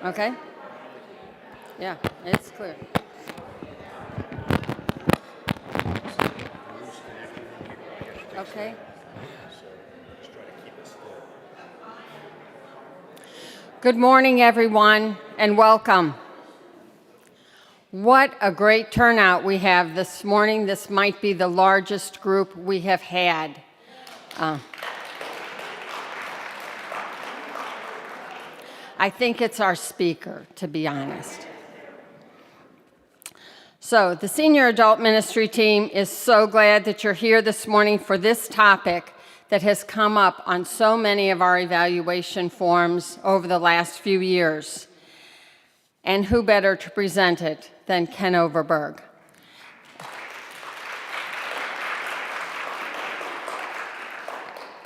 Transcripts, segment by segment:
Okay? Yeah, it's clear. Okay. Good morning, everyone, and welcome. What a great turnout we have this morning. This might be the largest group we have had. I think it's our speaker, to be honest. So, the Senior Adult Ministry team is so glad that you're here this morning for this topic that has come up on so many of our evaluation forms over the last few years. And who better to present it than Ken Overberg?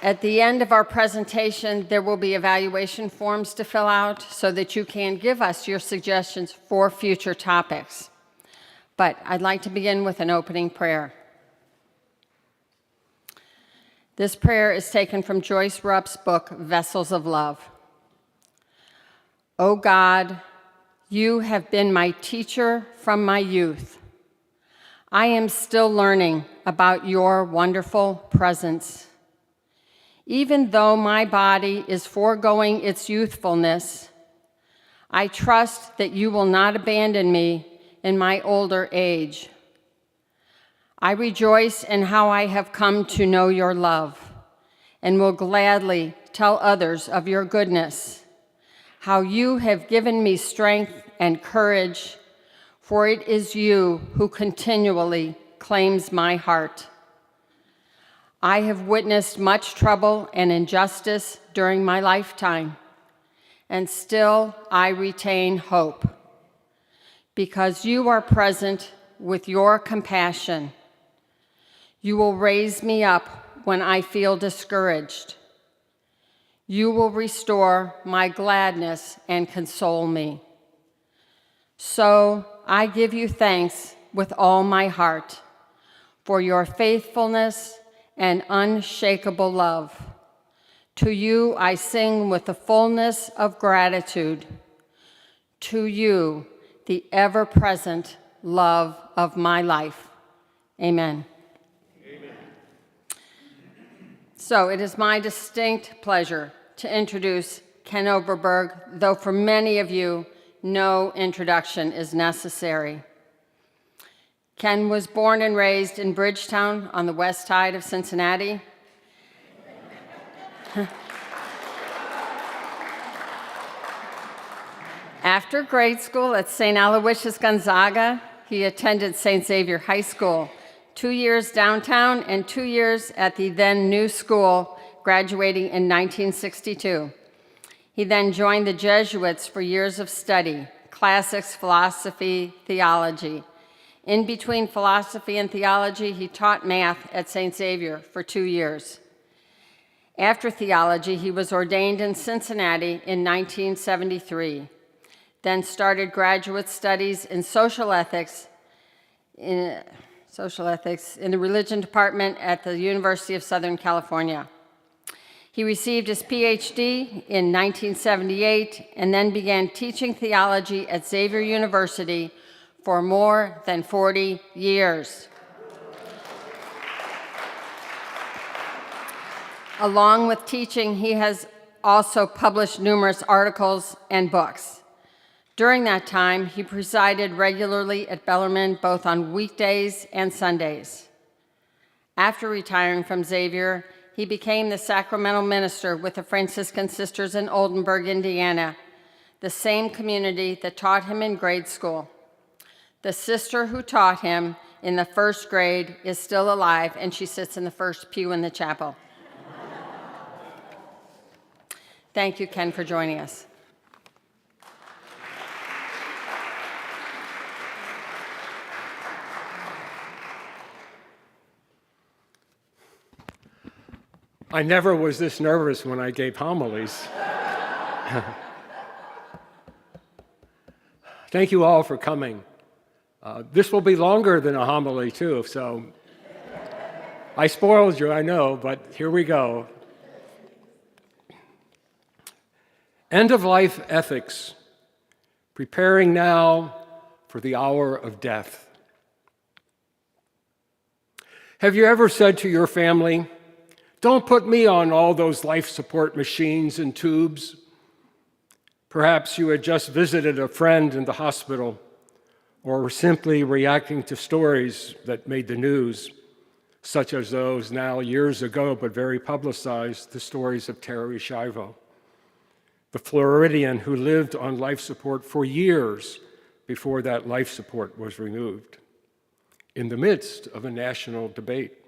At the end of our presentation, there will be evaluation forms to fill out so that you can give us your suggestions for future topics. But I'd like to begin with an opening prayer. This prayer is taken from Joyce Rupp's book, Vessels of Love. O God, you have been my teacher from my youth. I am still learning about your wonderful presence. Even though my body is foregoing its youthfulness, I trust that you will not abandon me in my older age. I rejoice in how I have come to know your love and will gladly tell others of your goodness, how you have given me strength and courage, for it is you who continually claims my heart. I have witnessed much trouble and injustice during my lifetime, and still I retain hope. Because you are present with your compassion, you will raise me up when I feel discouraged. You will restore my gladness and console me. So I give you thanks with all my heart for your faithfulness and unshakable love. To you I sing with the fullness of gratitude. To you, the ever-present love of my life. Amen. Amen. So it is my distinct pleasure to introduce Ken Overberg, though for many of you, no introduction is necessary. Ken was born and raised in Bridgetown on the west side of Cincinnati. After grade school at St. Aloysius Gonzaga, he attended St. Xavier High School, 2 years downtown and 2 years at the then new school, graduating in 1962. He then joined the Jesuits for years of study, classics, philosophy, theology. In between philosophy and theology, he taught math at St. Xavier for 2 years. After theology, he was ordained in Cincinnati in 1973. Then started graduate studies in social ethics in the religion department at the University of Southern California. He received his PhD in 1978 and then began teaching theology at Xavier University for more than 40 years. Along with teaching, he has also published numerous articles and books. During that time, he presided regularly at Bellarmine both on weekdays and Sundays. After retiring from Xavier, he became the sacramental minister with the Franciscan Sisters in Overberg, Indiana, the same community that taught him in grade school. The sister who taught him in the first grade is still alive, and she sits in the first pew in the chapel. Thank you, Ken, for joining us. I never was this nervous when I gave homilies. Thank you all for coming. This will be longer than a homily, too, so I spoiled you, I know, but here we go. End-of-life ethics preparing now for the hour of death. Have you ever said to your family, "Don't put me on all those life support machines and tubes"? Perhaps you had just visited a friend in the hospital or were simply reacting to stories that made the news, such as those now years ago but very publicized, the stories of Terry Schiavo, the Floridian who lived on life support for years before that life support was removed, in the midst of a national debate.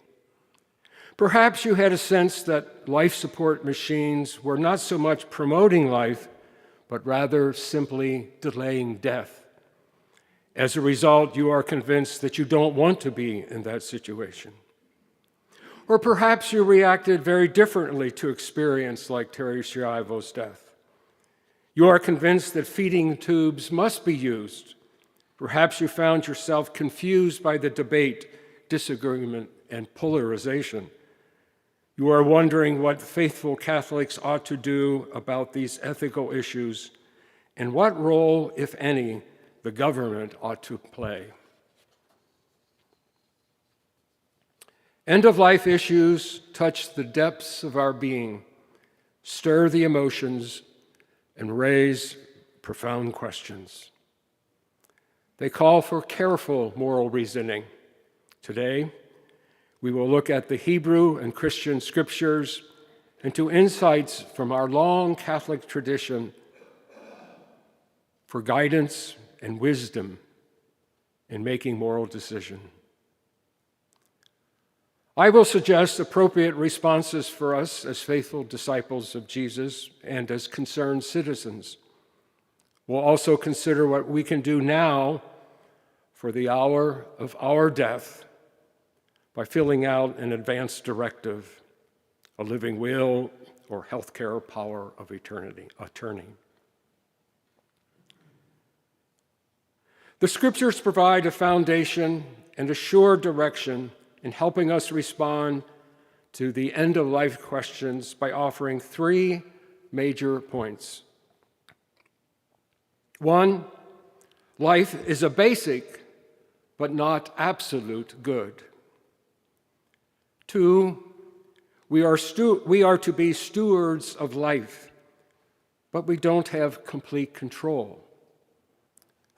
Perhaps you had a sense that life support machines were not so much promoting life, but rather simply delaying death. As a result, you are convinced that you don't want to be in that situation. Or perhaps you reacted very differently to experience like Terry Schiavo's death. You are convinced that feeding tubes must be used. Perhaps you found yourself confused by the debate, disagreement, and polarization. You are wondering what faithful Catholics ought to do about these ethical issues and what role, if any, the government ought to play. End-of-life issues touch the depths of our being, stir the emotions, and raise profound questions. They call for careful moral reasoning. Today, we will look at the Hebrew and Christian scriptures and to insights from our long Catholic tradition for guidance and wisdom in making moral decisions. I will suggest appropriate responses for us as faithful disciples of Jesus and as concerned citizens. We'll also consider what we can do now for the hour of our death by filling out an advance directive, a living will, or healthcare power of attorney. The scriptures provide a foundation and a sure direction in helping us respond to the end-of-life questions by offering three major points. One, life is a basic but not absolute good. Two, we are to be stewards of life, but we don't have complete control.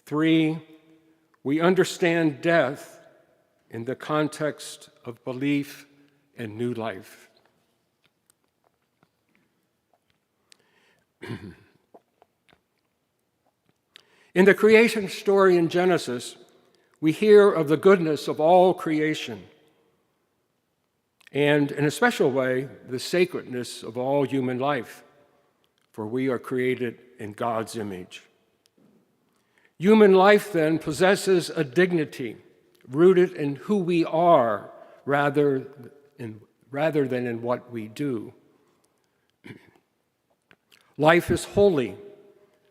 Three, we understand death in the context of belief and new life. In the creation story in Genesis, we hear of the goodness of all creation, and in a special way, the sacredness of all human life, for we are created in God's image. Human life, then, possesses a dignity rooted in who we are rather than in what we do. Life is holy,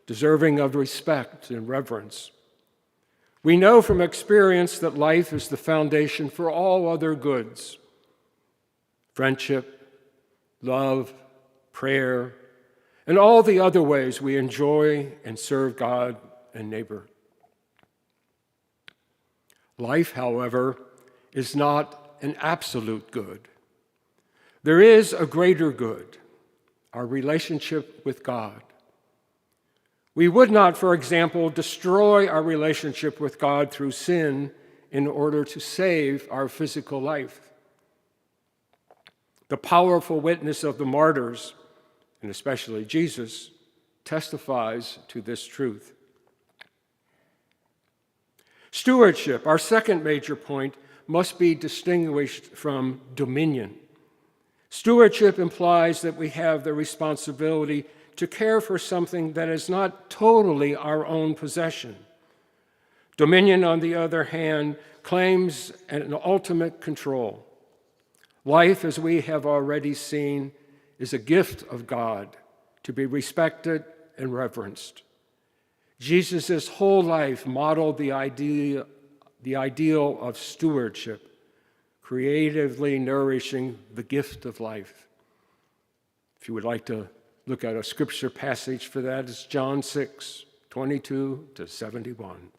deserving of respect and reverence. We know from experience that life is the foundation for all other goods: friendship, love, prayer, and all the other ways we enjoy and serve God and neighbor. Life, however, is not an absolute good. There is a greater good, our relationship with God. We would not, for example, destroy our relationship with God through sin in order to save our physical life. The powerful witness of the martyrs, and especially Jesus, testifies to this truth. Stewardship, our second major point, must be distinguished from dominion. Stewardship implies that we have the responsibility to care for something that is not totally our own possession. Dominion, on the other hand, claims an ultimate control. Life, as we have already seen, is a gift of God to be respected and reverenced. Jesus' whole life modeled the ideal of stewardship, creatively nourishing the gift of life. If you would like to look at a scripture passage for that, it's John 6, 22 to 71.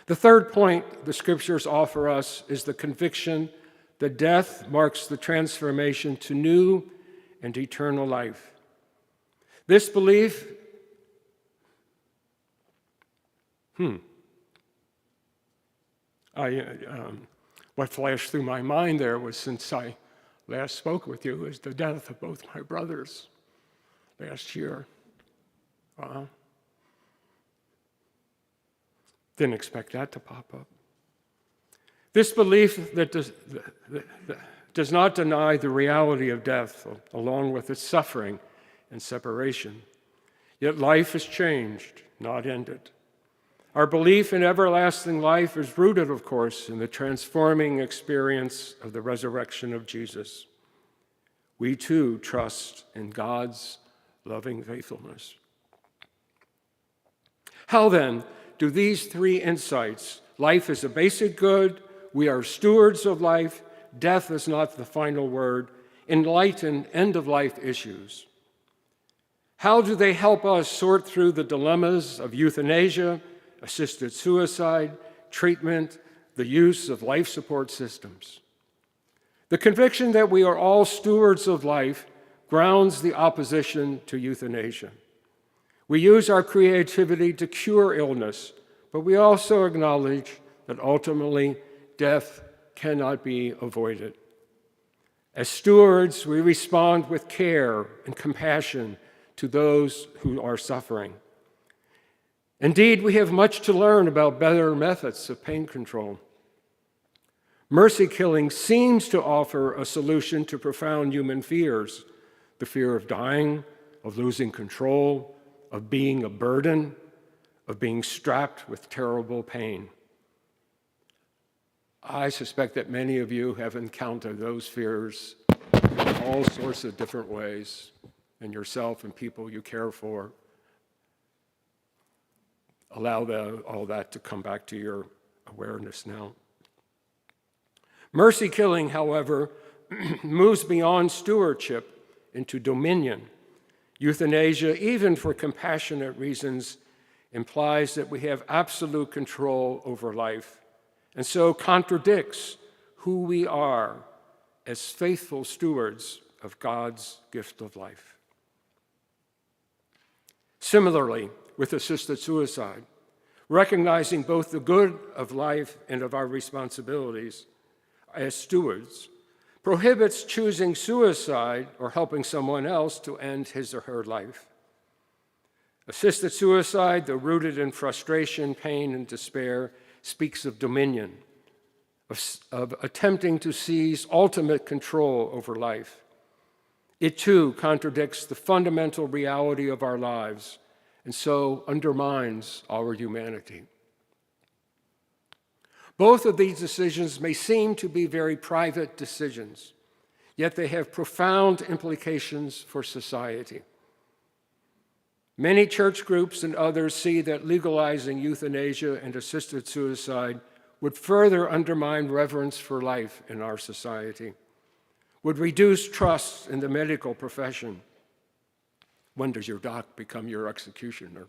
The third point the scriptures offer us is the conviction that death marks the transformation to new and eternal life. This belief, what flashed through my mind there was, since I last spoke with you, is the death of both my brothers last year. Didn't expect that to pop up. This belief that does not deny the reality of death, along with its suffering and separation. Yet life is changed, not ended. Our belief in everlasting life is rooted, of course, in the transforming experience of the resurrection of Jesus. We too trust in God's loving faithfulness. How then do these three insights, life is a basic good, we are stewards of life, death is not the final word, enlighten end-of-life issues? How do they help us sort through the dilemmas of euthanasia, assisted suicide, treatment, the use of life support systems? The conviction that we are all stewards of life grounds the opposition to euthanasia. We use our creativity to cure illness, but we also acknowledge that ultimately death cannot be avoided. As stewards, we respond with care and compassion to those who are suffering. Indeed, we have much to learn about better methods of pain control. Mercy killing seems to offer a solution to profound human fears: the fear of dying, of losing control, of being a burden, of being strapped with terrible pain. I suspect that many of you have encountered those fears in all sorts of different ways, in yourself and people you care for. Allow all that to come back to your awareness now. Mercy killing, however, moves beyond stewardship into dominion. Euthanasia, even for compassionate reasons, implies that we have absolute control over life, and so contradicts who we are as faithful stewards of God's gift of life. Similarly, with assisted suicide, recognizing both the good of life and of our responsibilities as stewards, prohibits choosing suicide or helping someone else to end his or her life. Assisted suicide, though rooted in frustration, pain, and despair, speaks of dominion, of attempting to seize ultimate control over life. It too contradicts the fundamental reality of our lives, and so undermines our humanity. Both of these decisions may seem to be very private decisions, yet they have profound implications for society. Many church groups and others see that legalizing euthanasia and assisted suicide would further undermine reverence for life in our society, would reduce trust in the medical profession. When does your doc become your executioner?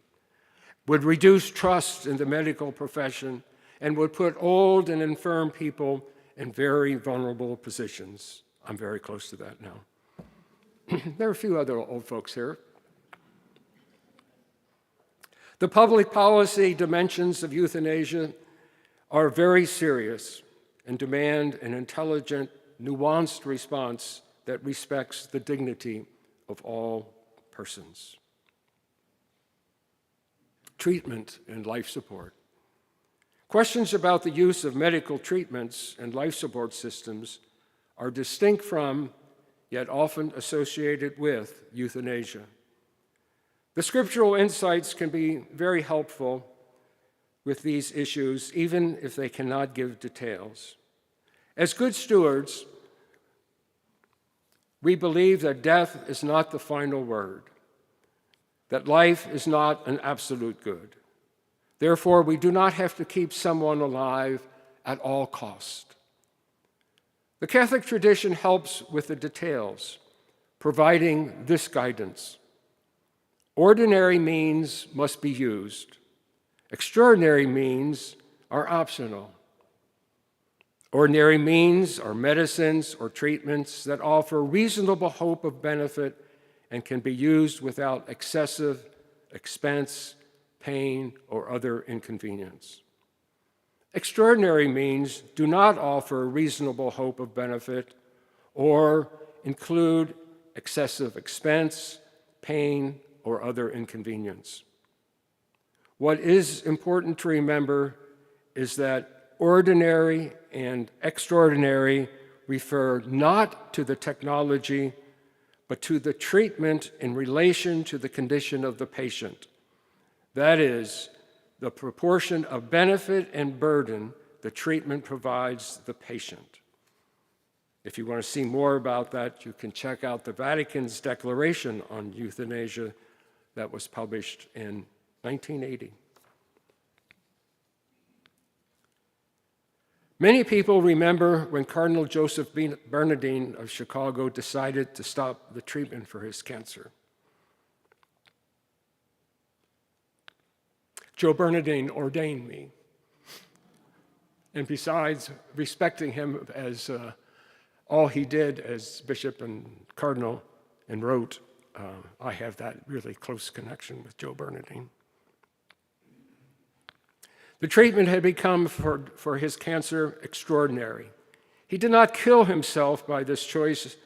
Would reduce trust in the medical profession and would put old and infirm people in very vulnerable positions. I'm very close to that now. There are a few other old folks here. The public policy dimensions of euthanasia are very serious and demand an intelligent, nuanced response that respects the dignity of all persons. Treatment and life support. Questions about the use of medical treatments and life support systems are distinct from, yet often associated with, euthanasia. The scriptural insights can be very helpful with these issues, even if they cannot give details. As good stewards, we believe that death is not the final word, that life is not an absolute good. Therefore, we do not have to keep someone alive at all cost. The Catholic tradition helps with the details, providing this guidance. Ordinary means must be used. Extraordinary means are optional. Ordinary means are medicines or treatments that offer reasonable hope of benefit and can be used without excessive expense, pain, or other inconvenience. Extraordinary means do not offer reasonable hope of benefit or include excessive expense, pain, or other inconvenience. What is important to remember is that ordinary and extraordinary refer not to the technology, but to the treatment in relation to the condition of the patient. That is, the proportion of benefit and burden the treatment provides the patient. If you want to see more about that, you can check out the Vatican's declaration on euthanasia that was published in 1980. Many people remember when Cardinal Joseph Bernardine of Chicago decided to stop the treatment for his cancer. Joe Bernardine ordained me. And besides respecting him as all he did as bishop and cardinal and wrote, I have that really close connection with Joe Bernardine. The treatment had become for his cancer extraordinary. He did not kill himself by this choice,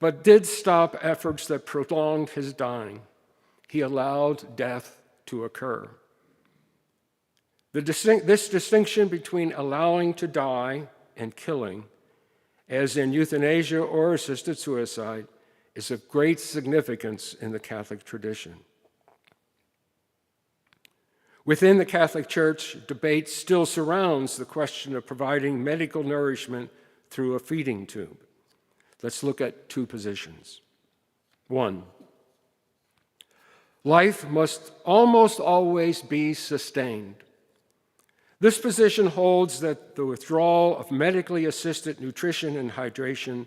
but did stop efforts that prolonged his dying. He allowed death to occur. This distinction between allowing to die and killing, as in euthanasia or assisted suicide, is of great significance in the Catholic tradition. Within the Catholic Church, debate still surrounds the question of providing medical nourishment through a feeding tube. Let's look at two positions. One, life must almost always be sustained. This position holds that the withdrawal of medically assisted nutrition and hydration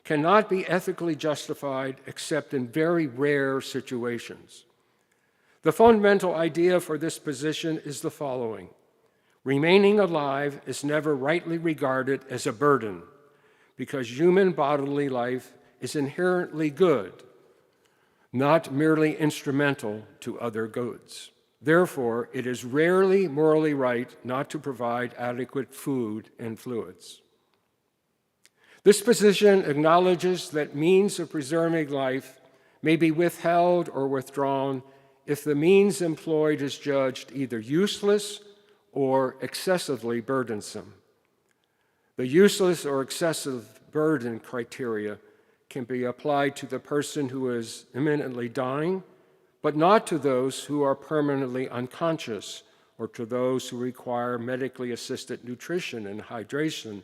cannot be ethically justified except in very rare situations. The fundamental idea for this position is the following: remaining alive is never rightly regarded as a burden, because human bodily life is inherently good, not merely instrumental to other goods. Therefore, it is rarely morally right not to provide adequate food and fluids. This position acknowledges that means of preserving life may be withheld or withdrawn if the means employed is judged either useless or excessively burdensome. The useless or excessive burden criteria can be applied to the person who is imminently dying, but not to those who are permanently unconscious or to those who require medically assisted nutrition and hydration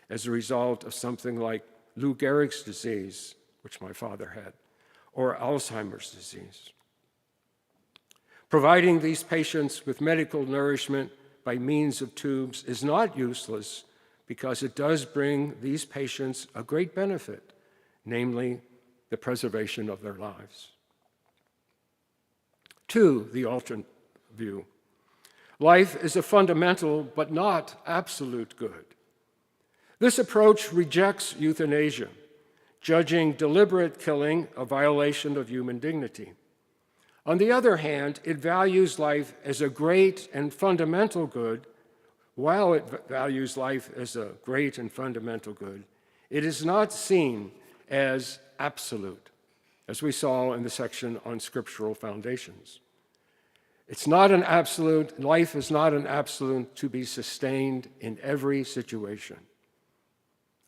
as a result of something like Lou Gehrig's disease, which my father had, or Alzheimer's disease. Providing these patients with medical nourishment by means of tubes is not useless because it does bring these patients a great benefit, namely the preservation of their lives. Two, the alternate view. Life is a fundamental but not absolute good. This approach rejects euthanasia, judging deliberate killing a violation of human dignity. On the other hand, it values life as a great and fundamental good. While it values life as a great and fundamental good, it is not seen as absolute, as we saw in the section on scriptural foundations. It's not an absolute, life is not an absolute to be sustained in every situation.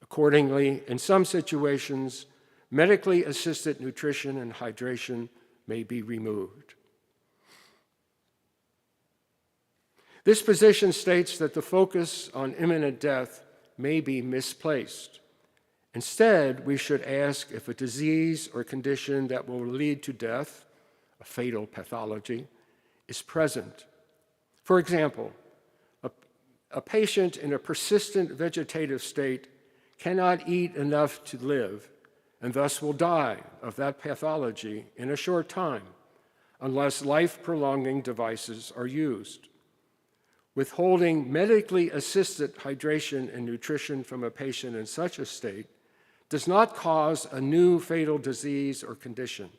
Accordingly, in some situations, medically assisted nutrition and hydration may be removed. This position states that the focus on imminent death may be misplaced. Instead, we should ask if a disease or condition that will lead to death, a fatal pathology, is present. For example, a patient in a persistent vegetative state cannot eat enough to live and thus will die of that pathology in a short time, unless life-prolonging devices are used. Withholding medically assisted hydration and nutrition from a patient in such a state does not cause a new fatal disease or condition.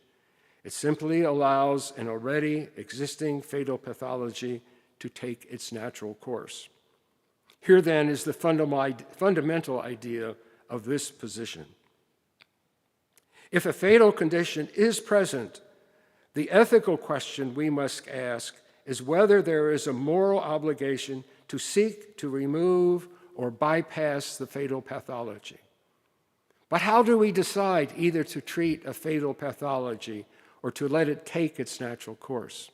It simply allows an already existing fatal pathology to take its natural course. Here then is the fundamental idea of this position. If a fatal condition is present, the ethical question we must ask is whether there is a moral obligation to seek to remove or bypass the fatal pathology. But how do we decide either to treat a fatal pathology or to let it take its natural course?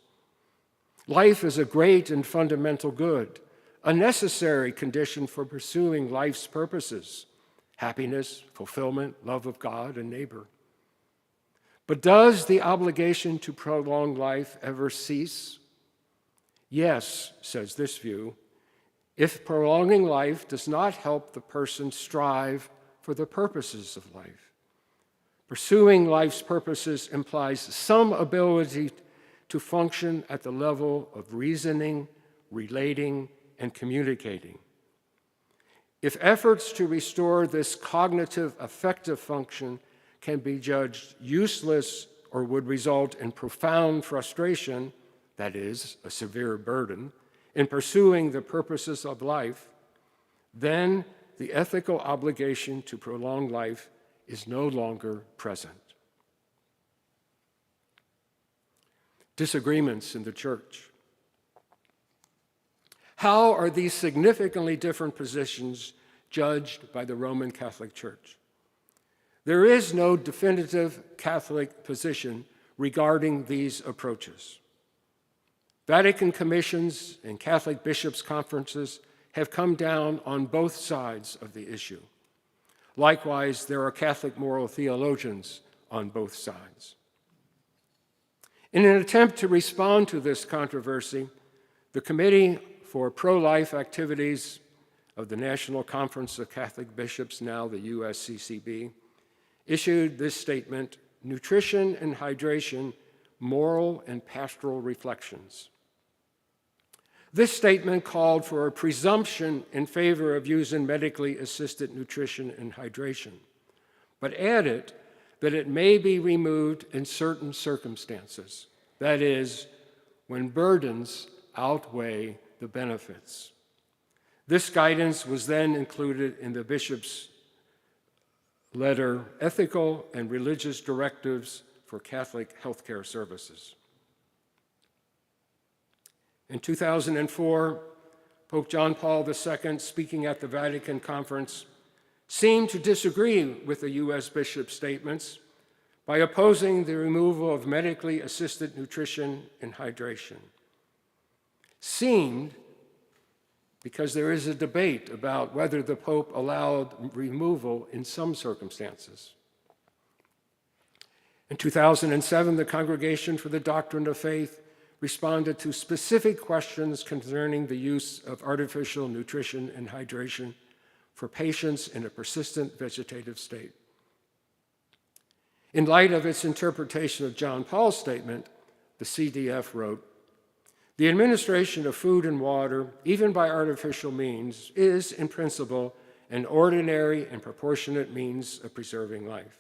Life is a great and fundamental good, a necessary condition for pursuing life's purposes: happiness, fulfillment, love of God and neighbor. But does the obligation to prolong life ever cease? Yes, says this view, if prolonging life does not help the person strive for the purposes of life. Pursuing life's purposes implies some ability to function at the level of reasoning, relating, and communicating. If efforts to restore this cognitive affective function can be judged useless or would result in profound frustration, that is, a severe burden, in pursuing the purposes of life, then the ethical obligation to prolong life is no longer present. Disagreements in the church. How are these significantly different positions judged by the Roman Catholic Church? There is no definitive Catholic position regarding these approaches. Vatican commissions and Catholic bishops' conferences have come down on both sides of the issue. Likewise, there are Catholic moral theologians on both sides. In an attempt to respond to this controversy, the Committee for Pro-Life Activities of the National Conference of Catholic Bishops, now the USCCB, issued this statement, Nutrition and Hydration, Moral and Pastoral Reflections. This statement called for a presumption in favor of using medically assisted nutrition and hydration, but added that it may be removed in certain circumstances, that is, when burdens outweigh the benefits. This guidance was then included in the bishop's letter, Ethical and Religious Directives for Catholic Healthcare Services. In 2004, Pope John Paul II, speaking at the Vatican Conference, seemed to disagree with the U.S. bishop's statements by opposing the removal of medically assisted nutrition and hydration. Seemed because there is a debate about whether the Pope allowed removal in some circumstances. In 2007, the Congregation for the Doctrine of Faith responded to specific questions concerning the use of artificial nutrition and hydration for patients in a persistent vegetative state. In light of its interpretation of John Paul's statement, the CDF wrote, "The administration of food and water, even by artificial means, is, in principle, an ordinary and proportionate means of preserving life."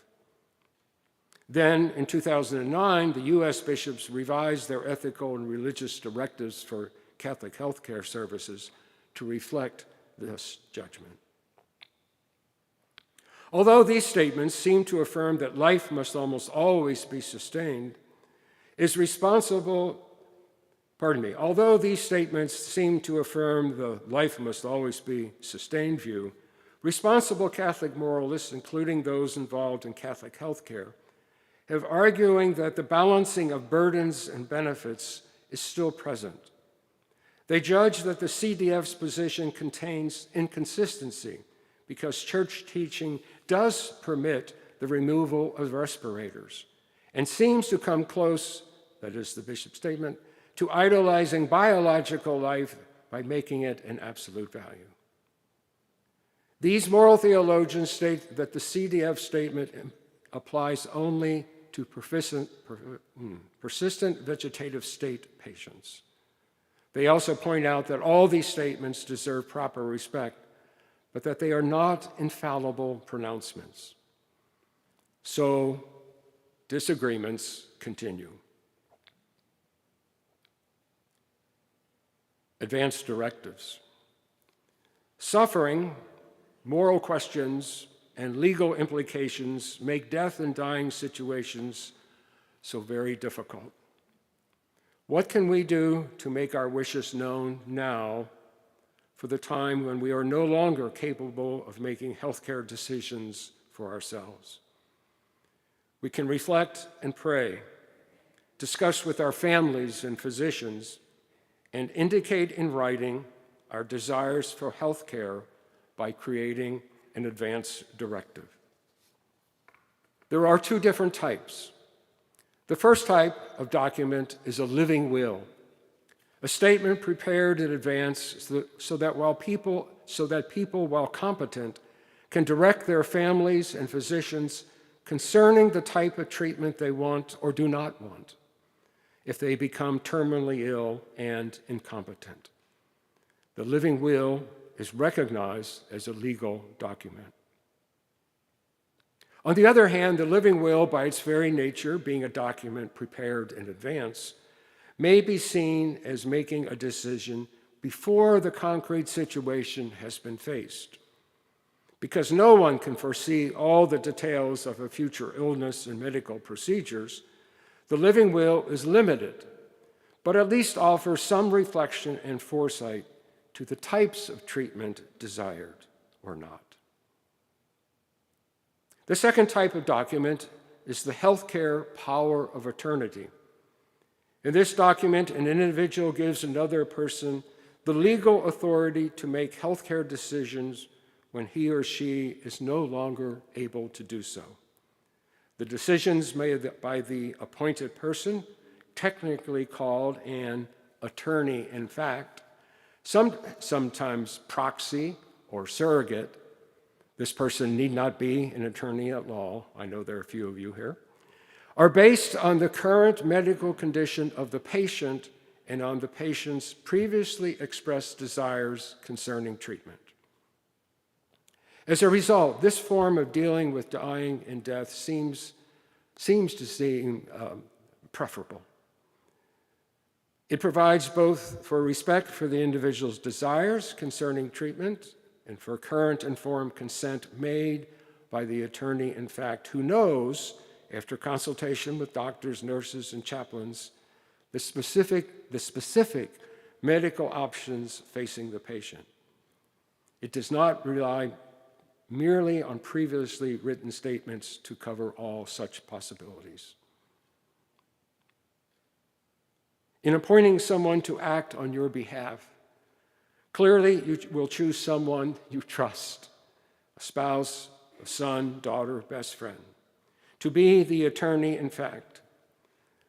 Then, in 2009, the U.S. bishops revised their ethical and religious directives for Catholic healthcare services to reflect this judgment. Although these statements seem to affirm that life must almost always be sustained, although these statements seem to affirm the life must always be sustained view, responsible Catholic moralists, including those involved in Catholic healthcare, have arguing that the balancing of burdens and benefits is still present. They judge that the CDF's position contains inconsistency because church teaching does permit the removal of respirators and seems to come close, that is the bishop's statement, to idolizing biological life by making it an absolute value. These moral theologians state that the CDF statement applies only to persistent vegetative state patients. They also point out that all these statements deserve proper respect, but that they are not infallible pronouncements. So, disagreements continue. Advanced directives. Suffering, moral questions, and legal implications make death and dying situations so very difficult. What can we do to make our wishes known now for the time when we are no longer capable of making healthcare decisions for ourselves? We can reflect and pray, discuss with our families and physicians, and indicate in writing our desires for healthcare by creating an advance directive. There are two different types. The first type of document is a living will, a statement prepared in advance so that people, while competent, can direct their families and physicians concerning the type of treatment they want or do not want if they become terminally ill and incompetent. The living will is recognized as a legal document. On the other hand, the living will, by its very nature, being a document prepared in advance, may be seen as making a decision before the concrete situation has been faced. Because no one can foresee all the details of a future illness and medical procedures, the living will is limited, but at least offers some reflection and foresight to the types of treatment desired or not. The second type of document is the healthcare power of attorney. In this document, an individual gives another person the legal authority to make healthcare decisions when he or she is no longer able to do so. The decisions made by the appointed person, technically called an attorney in fact, sometimes proxy or surrogate. This person need not be an attorney at law. I know there are a few of you here. Are based on the current medical condition of the patient and on the patient's previously expressed desires concerning treatment. As a result, this form of dealing with dying and death seems to seem preferable. It provides both for respect for the individual's desires concerning treatment and for current informed consent made by the attorney in fact, who knows, after consultation with doctors, nurses, and chaplains, the specific medical options facing the patient. It does not rely merely on previously written statements to cover all such possibilities. In appointing someone to act on your behalf, clearly you will choose someone you trust, a spouse, a son, daughter, best friend, to be the attorney in fact,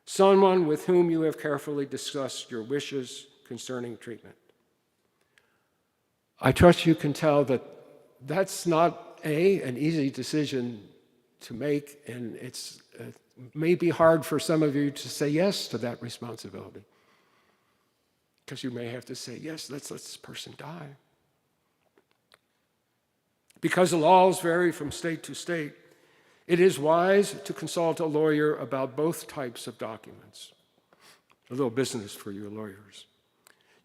someone with whom you have carefully discussed your wishes concerning treatment. I trust you can tell that that's not an easy decision to make, and it may be hard for some of you to say yes to that responsibility, because you may have to say, yes, let's let this person die. Because the laws vary from state to state, it is wise to consult a lawyer about both types of documents. A little business for you lawyers.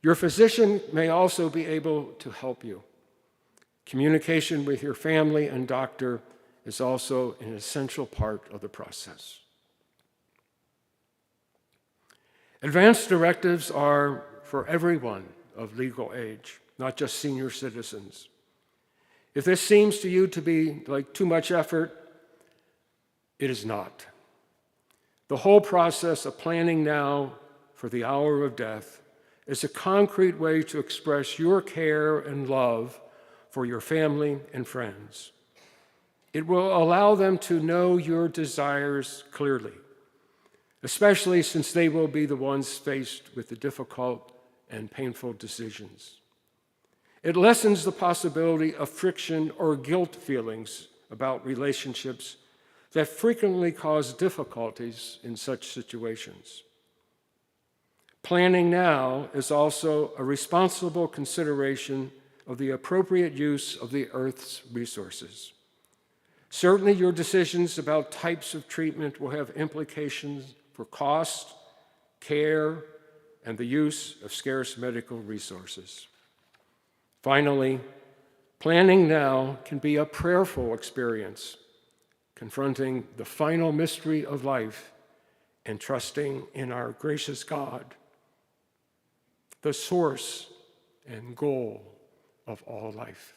Your physician may also be able to help you. Communication with your family and doctor is also an essential part of the process. Advance directives are for everyone of legal age, not just senior citizens. If this seems to you to be like too much effort, it is not. The whole process of planning now for the hour of death is a concrete way to express your care and love for your family and friends. It will allow them to know your desires clearly, especially since they will be the ones faced with the difficult and painful decisions. It lessens the possibility of friction or guilt feelings about relationships that frequently cause difficulties in such situations. Planning now is also a responsible consideration of the appropriate use of the Earth's resources. Certainly, your decisions about types of treatment will have implications for cost, care, and the use of scarce medical resources. Finally, planning now can be a prayerful experience, confronting the final mystery of life and trusting in our gracious God, the source and goal of all life.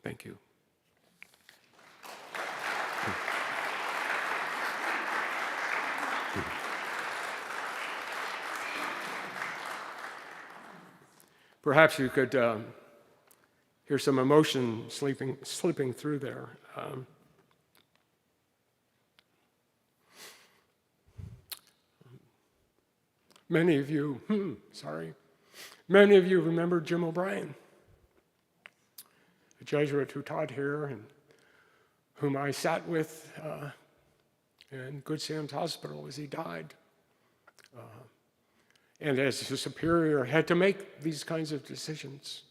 Thank you. Perhaps you could hear some emotion slipping through there. Many of you remember Jim O'Brien, a Jesuit who taught here and whom I sat with in Good Sam's Hospital as he died. And as his superior, had to make these kinds of decisions.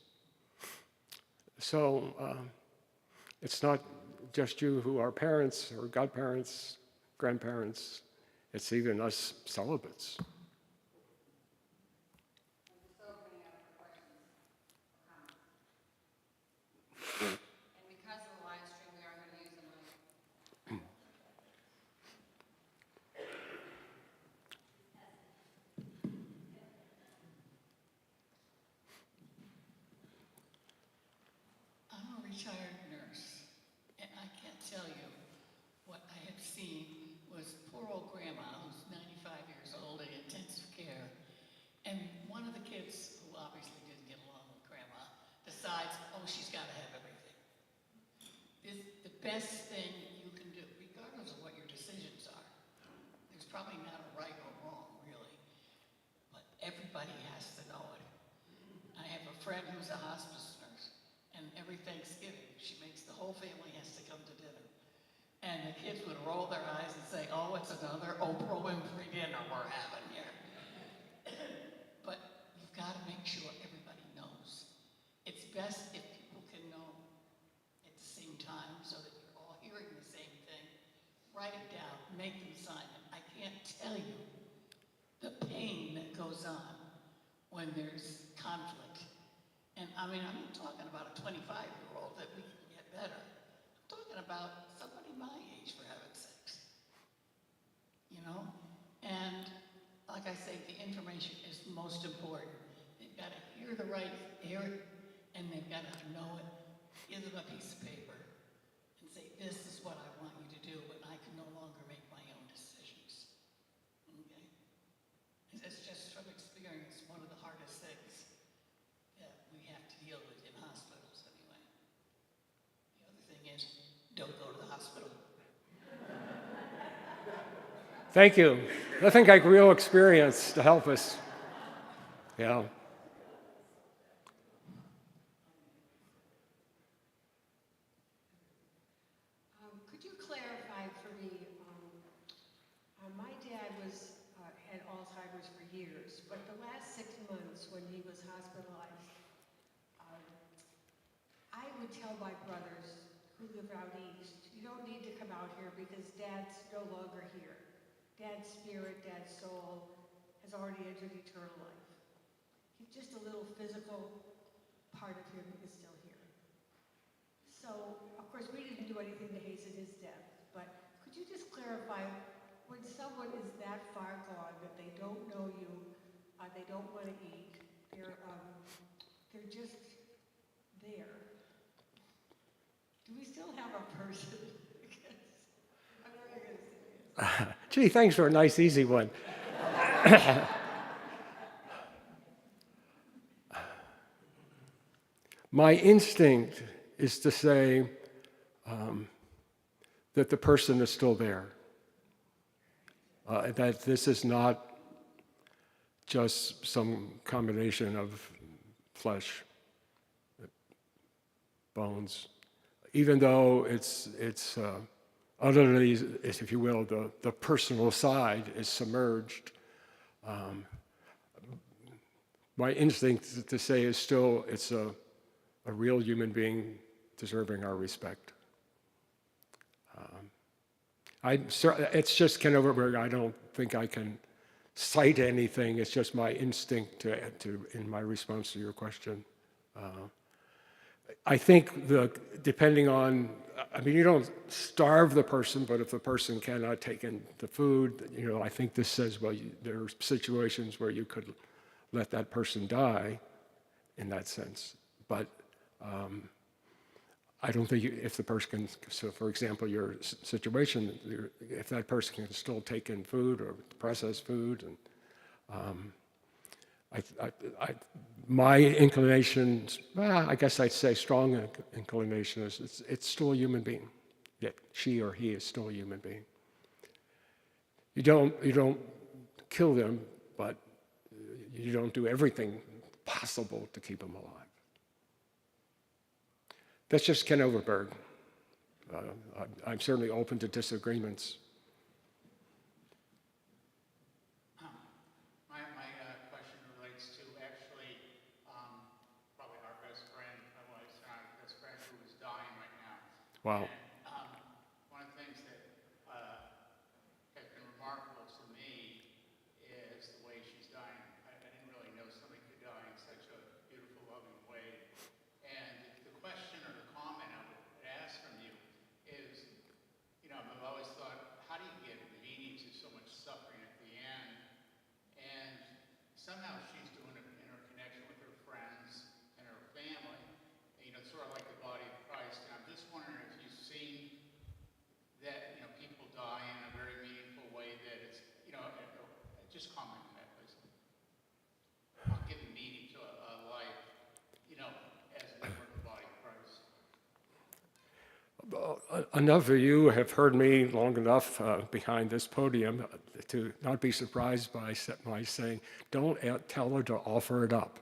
So it's not just you who are parents or godparents, grandparents, it's even us celibates. And because of the live stream, we are going to use the mic. I'm a retired nurse, and I can't tell you what I have seen was poor old grandma who's 95 years old in intensive care, and one of the kids, who obviously didn't get along with grandma, decides, oh, she's got to have everything. The best thing you can do, regardless of what your decisions are, there's probably not a right or wrong, really, but everybody has to know it. I have a friend who's a hospice nurse, and every Thanksgiving, she makes the whole family has to come to dinner. And the kids would roll their eyes and say, oh, it's another Oprah Winfrey dinner we're having here. But you've got to make sure everybody knows. It's best if people can know at the same time so that you're all hearing the same thing. Write it down, make them sign it. I can't tell you the pain that goes on when there's conflict. And I mean, I'm not talking about a 25-year-old that we can get better. I'm talking about somebody my age, for heaven's sakes. You know? And like I say, the information is most important. They've got to hear it, and they've got to know it. Give them a piece of paper and say, this is what I want you to do, but I can no longer make my own decisions. Okay? It's just from experience one of the hardest things that we have to deal with in hospitals anyway. The other thing is, don't go to the hospital. Thank you. Nothing like real experience to help us. Yeah. Could you clarify for me, my dad had Alzheimer's for years, but the last 6 months when he was hospitalized, I would tell my brothers who live out east, you don't need to come out here because Dad's no longer here. Dad's spirit, Dad's soul has already entered eternal life. He's just a little physical part of him is still here. So, of course, we didn't do anything to hasten his death, but could you just clarify, when someone is that far gone that they don't know you, they don't want to eat, they're just there, do we still have a person? Because I know you're going to say yes. Gee, thanks for a nice, easy one. My instinct is to say that the person is still there, that this is not just some combination of flesh, bones, even though it's utterly, if you will, the personal side is submerged. My instinct to say is still it's a real human being deserving our respect. It's just Ken Overberg. I don't think I can cite anything. It's just my instinct in my response to your question. I think depending on, I mean, you don't starve the person, but if the person cannot take in the food, I think this says, well, there are situations where you could let that person die in that sense. But I don't think if the person can, so for example, your situation, if that person can still take in food or processed food, and my inclination, I guess I'd say strong inclination is it's still a human being. Yeah, she or he is still a human being. You don't kill them, but you don't do everything possible to keep them alive. That's just Ken Overberg. I'm certainly open to disagreements. My question relates to actually probably our best friend, our best friend who is dying right now. Wow. And one of the things that has been remarkable to me is the way she's dying. I didn't really know somebody could die in such a beautiful, loving way. And the question or the comment I would ask from you is, I've always thought, how do you give meaning to so much suffering at the end? And somehow she's doing it in her connection with her friends and her family, sort of like the body of Christ. And I'm just wondering if you've seen that, people die in a very meaningful way that it's, just comment on that, please. On giving meaning to a life, as a member of the body of Christ. Enough of you have heard me long enough behind this podium to not be surprised by my saying, don't tell her to offer it up.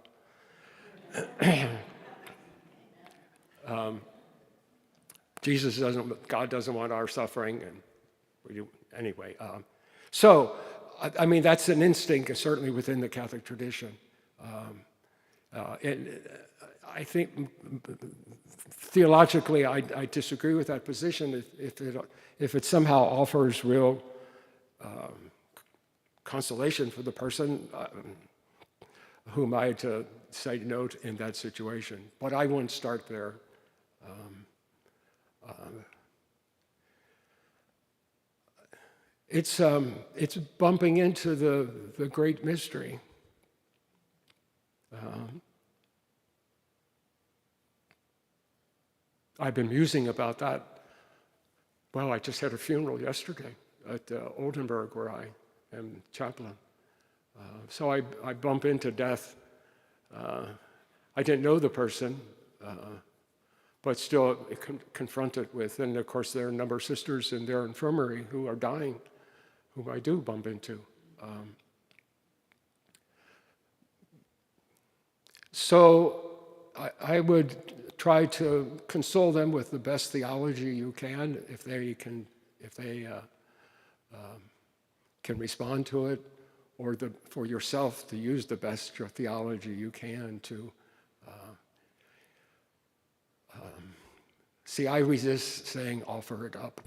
God doesn't want our suffering, and we do anyway. So, I mean, that's an instinct, certainly within the Catholic tradition. I think theologically, I disagree with that position. If it somehow offers real consolation for the person, who am I to say no in that situation? But I wouldn't start there. It's bumping into the great mystery. I've been musing about that. Well, I just had a funeral yesterday at Overberg, where I am chaplain. So I bump into death. I didn't know the person, but still confronted with, and of course there are a number of sisters in their infirmary who are dying, whom I do bump into. So I would try to console them with the best theology you can, if they can respond to it, or for yourself to use the best theology you can to. See, I resist saying offer it up.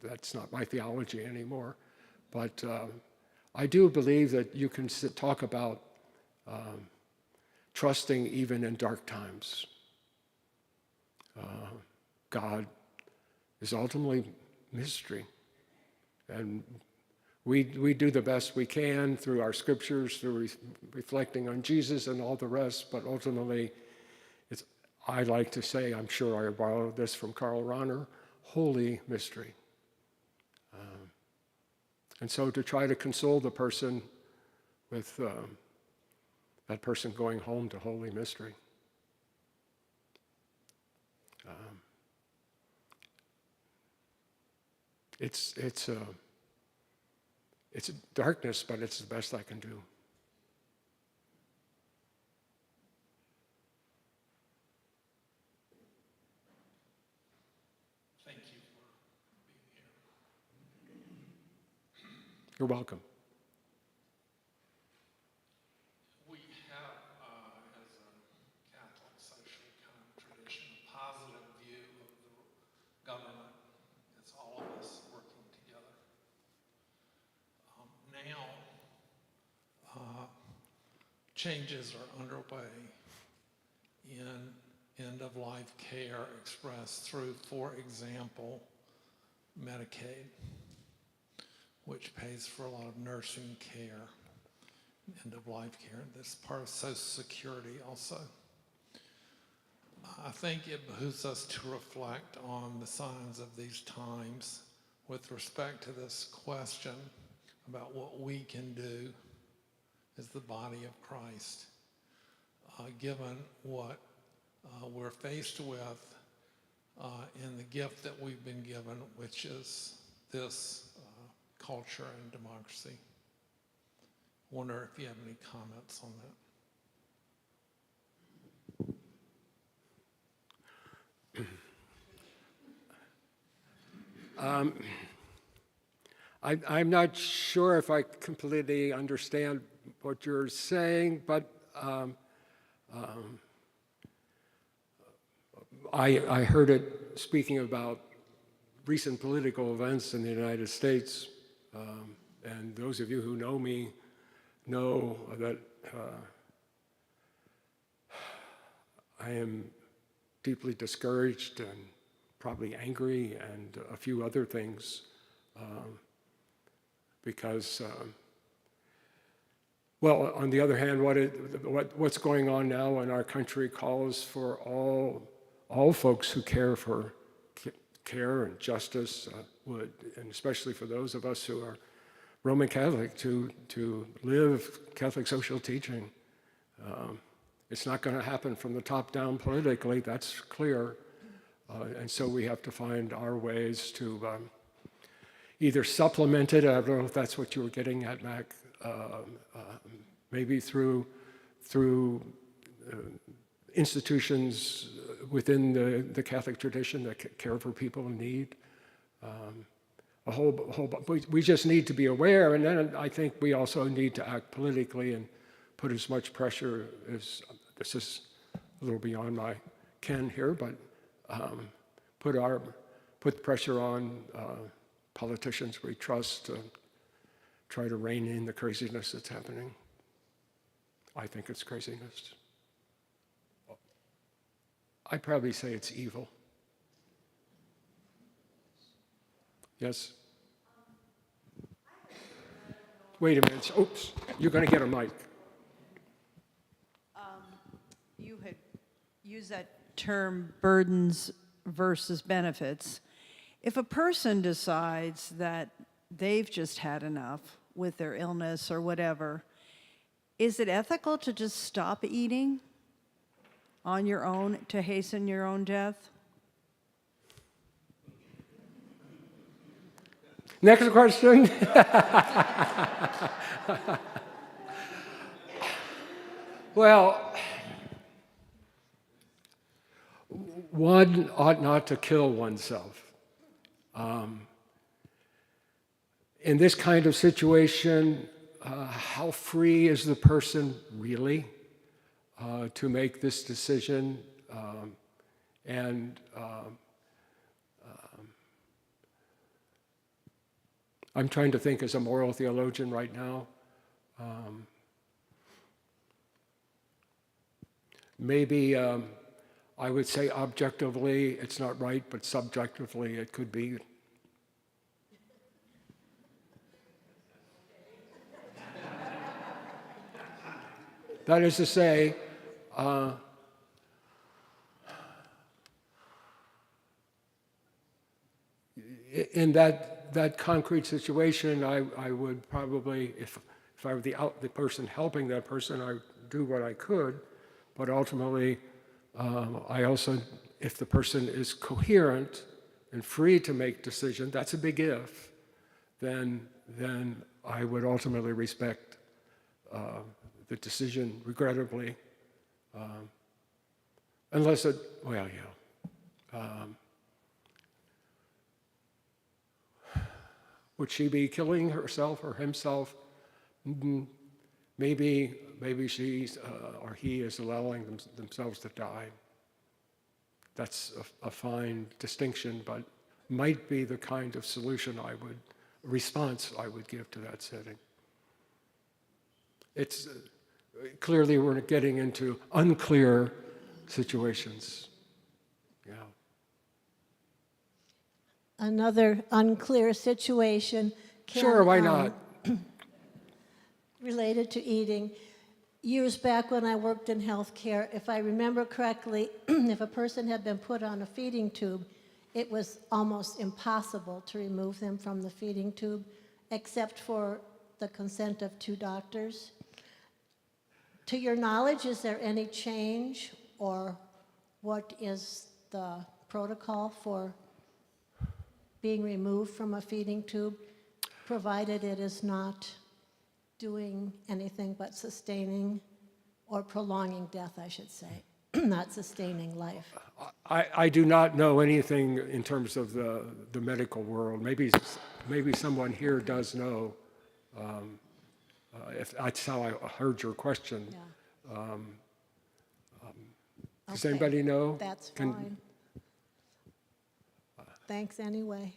That's not my theology anymore. But I do believe that you can talk about trusting even in dark times. God is ultimately mystery. And we do the best we can through our scriptures, through reflecting on Jesus and all the rest, but ultimately, I like to say, I'm sure I borrowed this from Karl Rahner, holy mystery. And so to try to console the person with that person going home to holy mystery. It's darkness, but it's the best I can do. You're welcome. We have, as a Catholic social kind of tradition, a positive view of the government. It's all of us working together. Now, changes are underway in end-of-life care expressed through, for example, Medicaid, which pays for a lot of nursing care, end-of-life care. That's part of Social Security also. I think it behooves us to reflect on the signs of these times with respect to this question about what we can do as the body of Christ, given what we're faced with and the gift that we've been given, which is this culture and democracy. I wonder if you have any comments on that. I'm not sure if I completely understand what you're saying, but I heard it speaking about recent political events in the United States, and those of you who know me know that I am deeply discouraged and probably angry and a few other things because, well, on the other hand, what's going on now in our country calls for all folks who care for care and justice, and especially for those of us who are Roman Catholic, to live Catholic social teaching. It's not going to happen from the top down politically, that's clear. And so we have to find our ways to either supplement it, I don't know if that's what you were getting at, Mac, maybe through institutions within the Catholic tradition that care for people in need. We just need to be aware, and then I think we also need to act politically and put as much pressure as, this is a little beyond my ken here, but put pressure on politicians we trust to try to rein in the craziness that's happening. I think it's craziness. I'd probably say it's evil. Yes? Wait a minute. Oops, you're going to get a mic. You had used that term, burdens versus benefits. If a person decides that they've just had enough with their illness or whatever, is it ethical to just stop eating on your own to hasten your own death? Next question. Well, one ought not to kill oneself. In this kind of situation, how free is the person really to make this decision? I'm trying to think as a moral theologian right now. Maybe I would say objectively it's not right, but subjectively it could be. That is to say, in that concrete situation, I would probably, if I were the person helping that person, I would do what I could. But ultimately, I also, if the person is coherent and free to make decisions, that's a big if, then I would ultimately respect the decision, regrettably, unless it, well, yeah. Would she be killing herself or himself? Maybe she or he is allowing themselves to die. That's a fine distinction, but might be the kind of response I would give to that setting. It's clearly we're getting into unclear situations. Yeah. Another unclear situation. Sure, why not? Related to eating. Years back when I worked in healthcare, if I remember correctly, if a person had been put on a feeding tube, it was almost impossible to remove them from the feeding tube, except for the consent of 2 doctors. To your knowledge, is there any change, or what is the protocol for being removed from a feeding tube, provided it is not doing anything but sustaining or prolonging death, I should say, not sustaining life? I do not know anything in terms of the medical world. Maybe someone here does know. If that's how I heard your question. Yeah. Does Okay, anybody know? That's fine. Thanks anyway.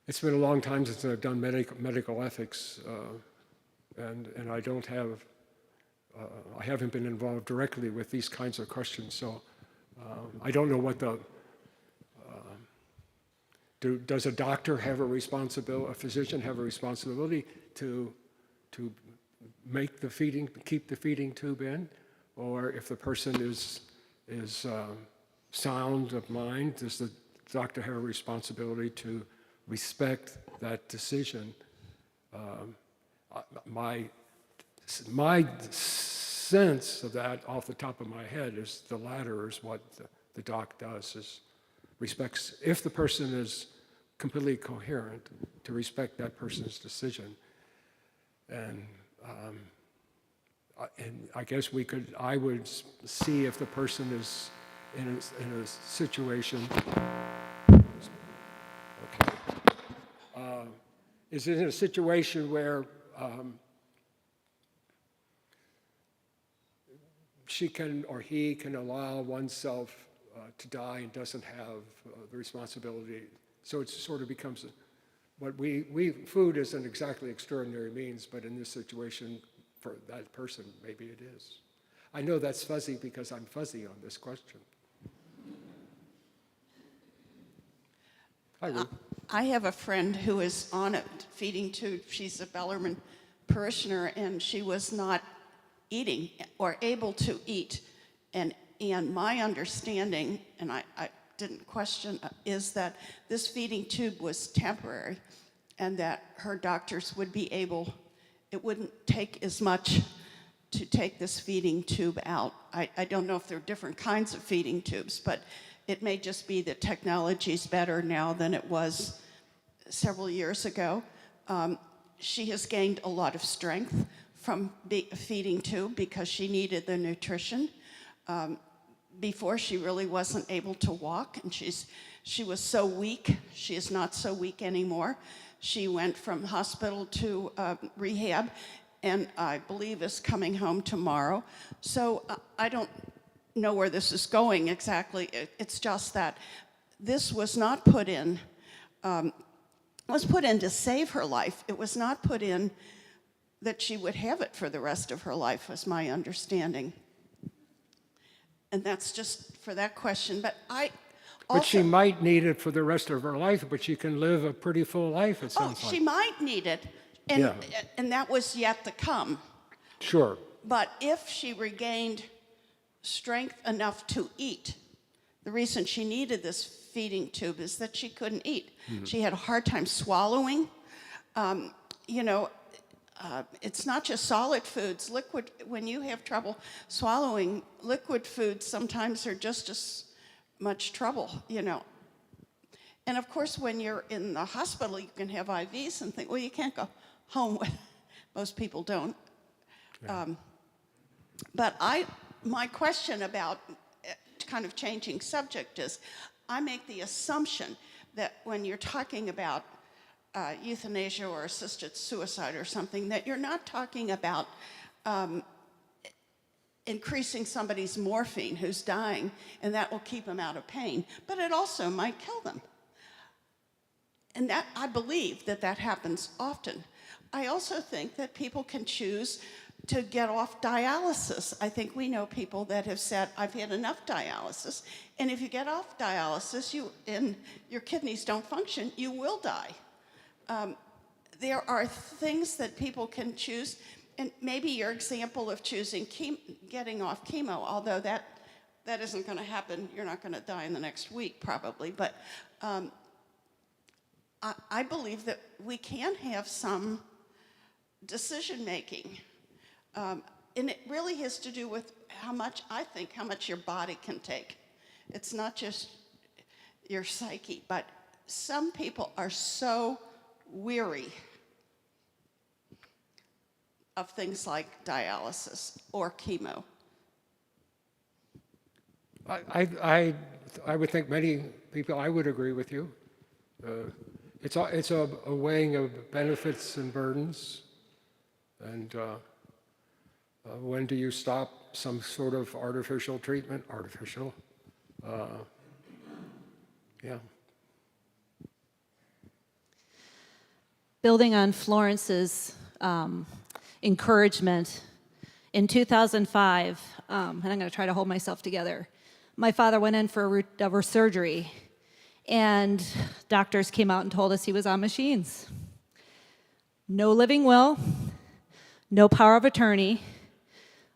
It's been a long time since I've done medical ethics, and I don't have, I haven't been involved directly with these kinds of questions, so I don't know what does a doctor have a responsibility, a physician have a responsibility to make the keep the feeding tube in, or if the person is sound of mind, does the doctor have a responsibility to respect that decision? My sense of that off the top of my head is the latter is what the doc does, is respects, if the person is completely coherent, to respect that person's decision. And I guess I would see if the person is in a situation, is in a situation where she can or he can allow oneself to die and doesn't have the responsibility. So it sort of becomes food isn't exactly extraordinary means, but in this situation, for that person, maybe it is. I know that's fuzzy because I'm fuzzy on this question. Hi, Ruth. I have a friend who is on a feeding tube. She's a Bellarmine parishioner, and she was not eating or able to eat. And my understanding, and I didn't question, is that this feeding tube was temporary, and that her doctors would be able, it wouldn't take as much to take this feeding tube out. I don't know if there are different kinds of feeding tubes, but it may just be that technology's better now than it was several years ago. She has gained a lot of strength from a feeding tube because she needed the nutrition. Before, she really wasn't able to walk, and she was so weak. She is not so weak anymore. She went from hospital to rehab, and I believe is coming home tomorrow. So I don't know where this is going exactly. It's just that this was not put in, was put in to save her life. It was not put in that she would have it for the rest of her life, was my understanding. And that's just for that question. But But she might need it for the rest of her life, but she can live a pretty full life, it sounds like. She might need it, and that was yet to come. Sure. But if she regained strength enough to eat, the reason she needed this feeding tube is that she couldn't eat. Mm-hmm. She had a hard time swallowing. It's not just solid foods. Liquid, when you have trouble swallowing, liquid foods sometimes are just as much trouble, And of course, when you're in the hospital, you can have IVs and think, well, you can't go home with, most people don't. Yeah. But my question about kind of changing subject is, I make the assumption that when you're talking about euthanasia or assisted suicide or something, that you're not talking about increasing somebody's morphine who's dying, and that will keep them out of pain, but it also might kill them. And that, I believe that that happens often. I also think that people can choose to get off dialysis. I think we know people that have said, I've had enough dialysis, and if you get off dialysis and your kidneys don't function, you will die. There are things that people can choose, and maybe your example of choosing getting off chemo, although that isn't going to happen. You're not going to die in the next week, probably, but I believe that we can have some decision-making. And it really has to do with how much your body can take. It's not just your psyche, but some people are so weary of things like dialysis or chemo. I would think many people, I would agree with you. It's a weighing of benefits and burdens. And when do you stop some sort of artificial treatment? Yeah. Building on Florence's encouragement, in 2005, and I'm going to try to hold myself together, my father went in for a surgery, and doctors came out and told us he was on machines. No living will, no power of attorney.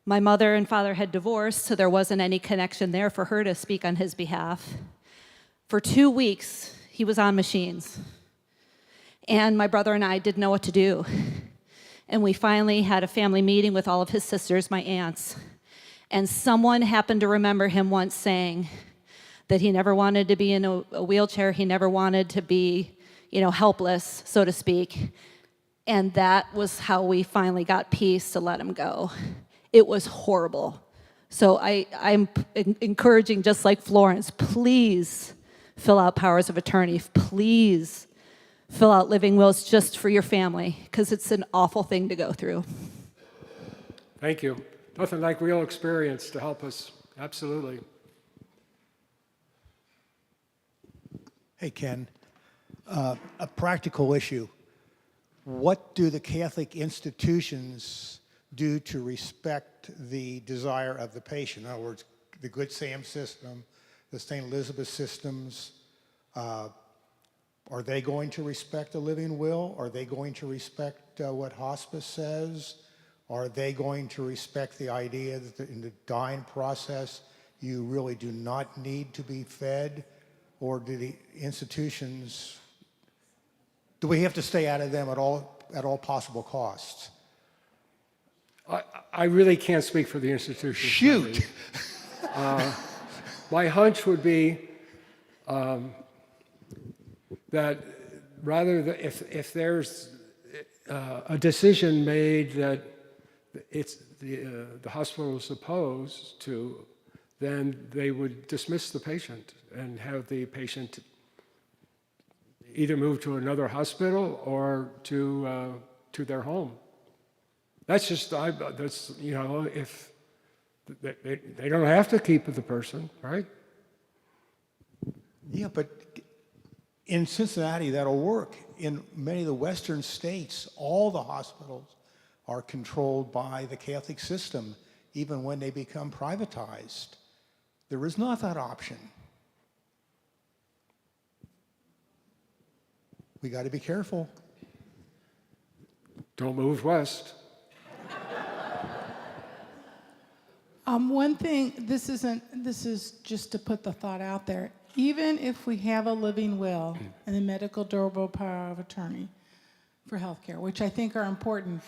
My mother and father had divorced, so there wasn't any connection there for her to speak on his behalf. For 2 weeks, he was on machines. And my brother and I didn't know what to do. And we finally had a family meeting with all of his sisters, my aunts. And someone happened to remember him once saying that he never wanted to be in a wheelchair. He never wanted to be, helpless, so to speak. And that was how we finally got peace to let him go. It was horrible. So I'm encouraging, just like Florence, please fill out powers of attorney. Please fill out living wills just for your family, because it's an awful thing to go through. Thank you. Nothing like real experience to help us. Absolutely. Hey, Ken. A practical issue. What do the Catholic institutions do to respect the desire of the patient? In other words, the Good Sam system, the St. Elizabeth systems, are they going to respect a living will? Are they going to respect what hospice says? Are they going to respect the idea that in the dying process, you really do not need to be fed? Or do the institutions, do we have to stay out of them at all possible costs? I really can't speak for the institution. Shoot! My hunch would be that if there's a decision made that it's the hospital is opposed to, then they would dismiss the patient and have the patient either move to another hospital or to their home. That's just, if they don't have to keep the person, right? Yeah, but in Cincinnati, that'll work. In many of the Western states, all the hospitals are controlled by the Catholic system, even when they become privatized. There is not that option. We got to be careful. Don't move west. One thing, this is just to put the thought out there. Even if we have a living will and a medical durable power of attorney for healthcare, which I think are important,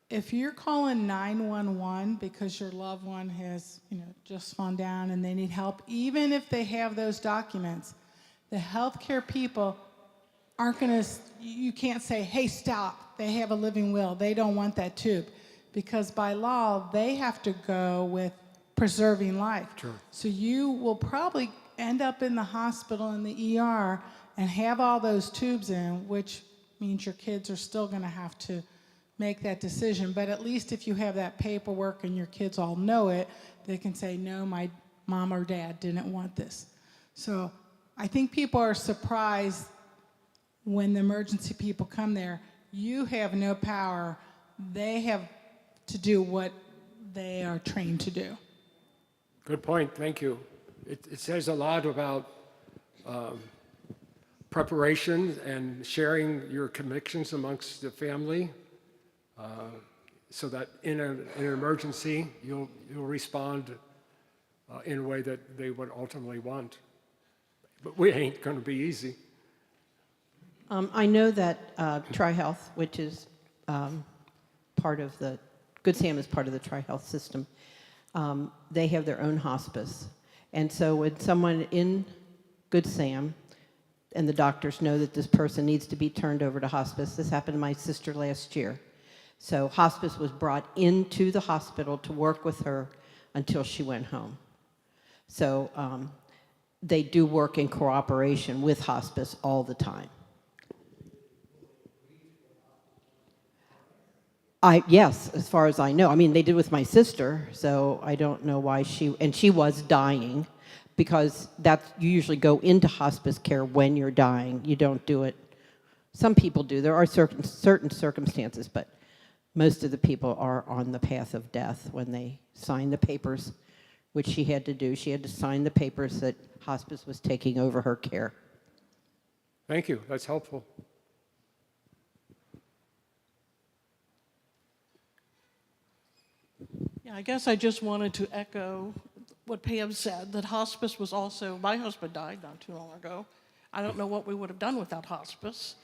if you're calling 911 because your loved one has, just fallen down and they need help, even if they have those documents, the healthcare people aren't going to, you can't say, hey, stop, they have a living will, they don't want that tube. Because by law, they have to go with preserving life. Sure. So you will probably end up in the hospital in the ER and have all those tubes in, which means your kids are still going to have to make that decision. But at least if you have that paperwork and your kids all know it, they can say, no, my mom or dad didn't want this. So I think people are surprised when the emergency people come there. You have no power. They have to do what they are trained to do. Good point. Thank you. It says a lot about preparation and sharing your convictions amongst the family, so that in an emergency you'll respond in a way that they would ultimately want. But we ain't going to be easy. I know that Tri-Health, which is part of the, Good Sam is part of the Tri-Health system, they have their own hospice. And so when someone in Good Sam and the doctors know that this person needs to be turned over to hospice, this happened to my sister last year. So hospice was brought into the hospital to work with her until she went home. So they do work in cooperation with hospice all the time. Yes, as far as I know. I mean, they did with my sister, so I don't know why she was dying, because you usually go into hospice care when you're dying. You don't do it. Some people do. There are certain circumstances, but most of the people are on the path of death when they sign the papers, which she had to do. She had to sign the papers that hospice was taking over her care. Thank you. That's helpful. Yeah, I guess I just wanted to echo what Pam said, that hospice was also, my husband died not too long ago. I don't know what we would have done without hospice.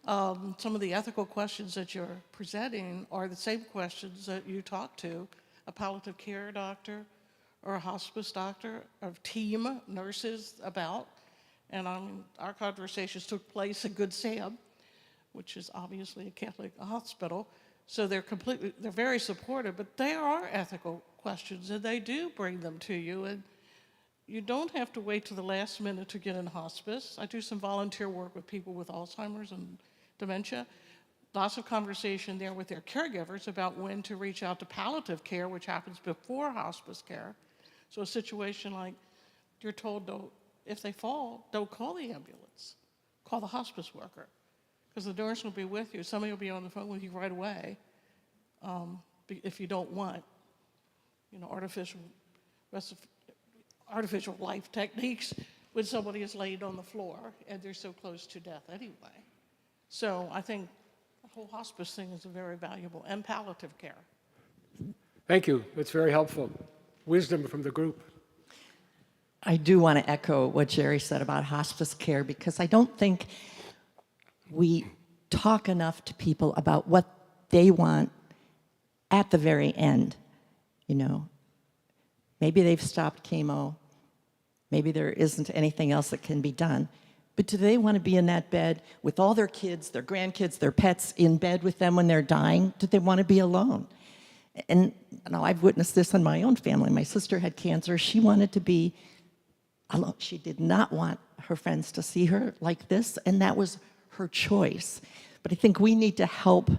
Some of the ethical questions that you're presenting are the same questions that you talk to a palliative care doctor or a hospice doctor, a team, nurses about. And our conversations took place at Good Sam, which is obviously a Catholic hospital. So they're very supportive, but there are ethical questions, and they do bring them to you. And you don't have to wait till the last minute to get in hospice. I do some volunteer work with people with Alzheimer's and dementia. Lots of conversation there with their caregivers about when to reach out to palliative care, which happens before hospice care. So a situation like you're told, if they fall, don't call the ambulance. Call the hospice worker, because the nurse will be with you. Somebody will be on the phone with you right away if you don't want, artificial life techniques when somebody is laid on the floor and they're so close to death anyway. So I think the whole hospice thing is very valuable, and palliative care. Thank you. That's very helpful. Wisdom from the group. I do want to echo what Jerry said about hospice care, because I don't think we talk enough to people about what they want at the very end. Maybe they've stopped chemo, maybe there isn't anything else that can be done, but do they want to be in that bed with all their kids, their grandkids, their pets in bed with them when they're dying? Do they want to be alone? And I've witnessed this in my own family. My sister had cancer. She wanted to be alone. She did not want her friends to see her like this, and that was her choice. But I think we need to help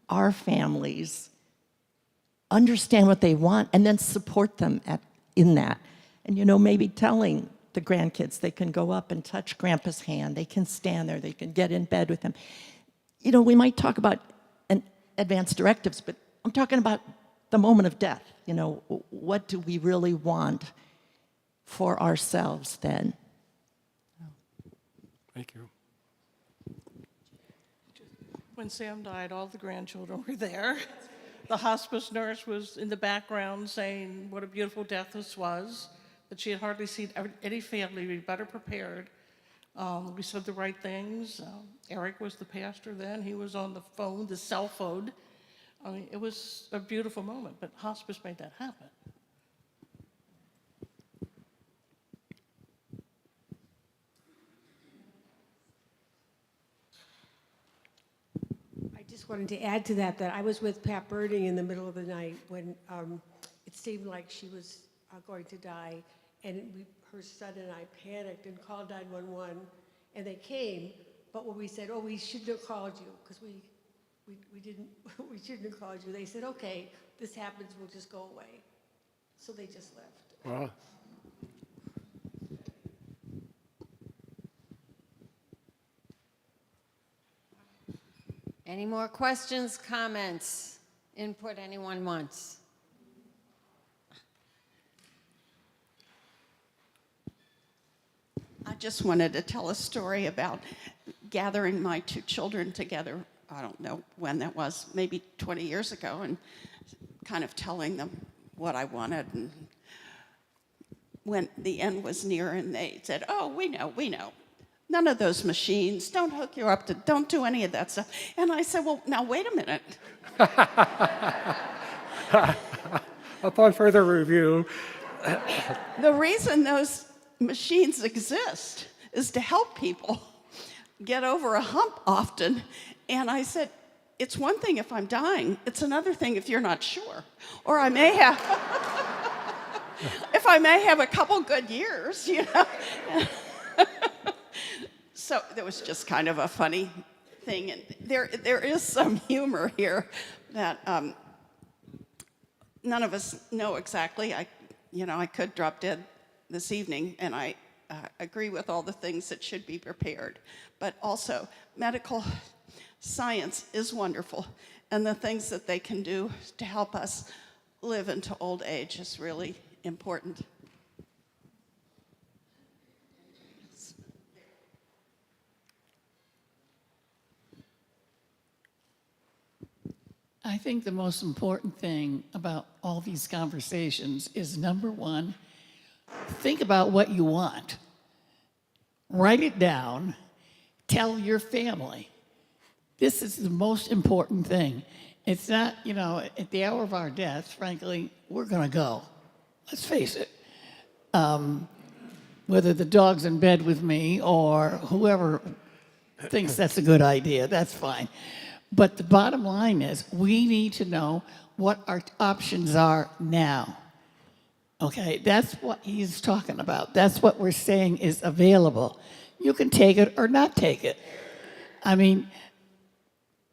our families understand what they want and then support them in that. And maybe telling the grandkids they can go up and touch Grandpa's hand, they can stand there, they can get in bed with him. We might talk about advanced directives, but I'm talking about the moment of death. What do we really want for ourselves then? Thank you. When Sam died, all the grandchildren were there. The hospice nurse was in the background saying what a beautiful death this was, that she had hardly seen any family be better prepared. We said the right things. Eric was the pastor then. He was on the phone, the cell phone. It was a beautiful moment, but hospice made that happen. I just wanted to add to that I was with Pat Birding in the middle of the night when it seemed like she was going to die, and her son and I panicked and called 911, and they came. But when we said, "Oh, we shouldn't have called you," because we didn't, we shouldn't have called you, they said, "Okay, this happens, we'll just go away." So they just left. Wow. Any more questions, comments, input anyone wants? I just wanted to tell a story about gathering my two children together. I don't know when that was, maybe 20 years ago, and kind of telling them what I wanted. And when the end was near and they said, "Oh, we know. None of those machines, don't hook you up to, don't do any of that stuff." And I said, "Well, now wait a minute." Upon further review, The reason those machines exist is to help people get over a hump often. And I said, it's one thing if I'm dying, it's another thing if you're not sure. Or I may have, if I may have a couple good years, you know. So there was just kind of a funny thing. And there is some humor here that none of us know exactly. I could drop dead this evening, and I agree with all the things that should be prepared. But also, medical science is wonderful, and the things that they can do to help us live into old age is really important. I think the most important thing about all these conversations is, number one, think about what you want. Write it down. Tell your family. This is the most important thing. It's not, at the hour of our death, frankly, we're going to go. Let's face it. Whether the dog's in bed with me or whoever thinks that's a good idea, that's fine. But the bottom line is we need to know what our options are now. Okay, that's what he's talking about. That's what we're saying is available. You can take it or not take it. I mean,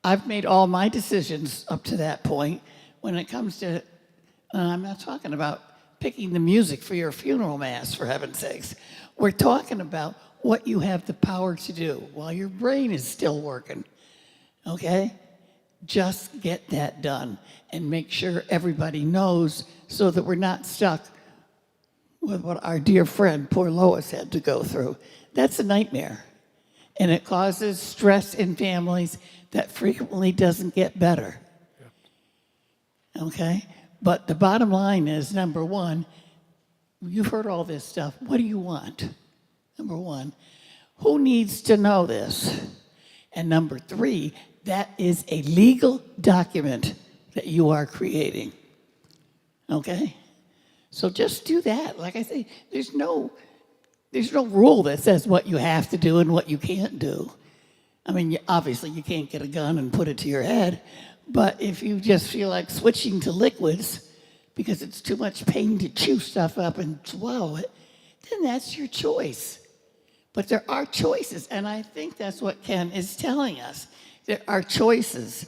I've made all my decisions up to that point. When it comes to, I'm not talking about picking the music for your funeral mass, for heaven's sakes. We're talking about what you have the power to do while your brain is still working. Okay? Just get that done and make sure everybody knows so that we're not stuck with what our dear friend, poor Lois, had to go through. That's a nightmare. And it causes stress in families that frequently doesn't get better. Okay? But the bottom line is, number one, you've heard all this stuff. What do you want? Number one, who needs to know this? And number three, that is a legal document that you are creating. Okay? So just do that. Like I say, there's no rule that says what you have to do and what you can't do. I mean, obviously you can't get a gun and put it to your head, but if you just feel like switching to liquids because it's too much pain to chew stuff up and swallow it, then that's your choice. But there are choices, and I think that's what Ken is telling us. There are choices,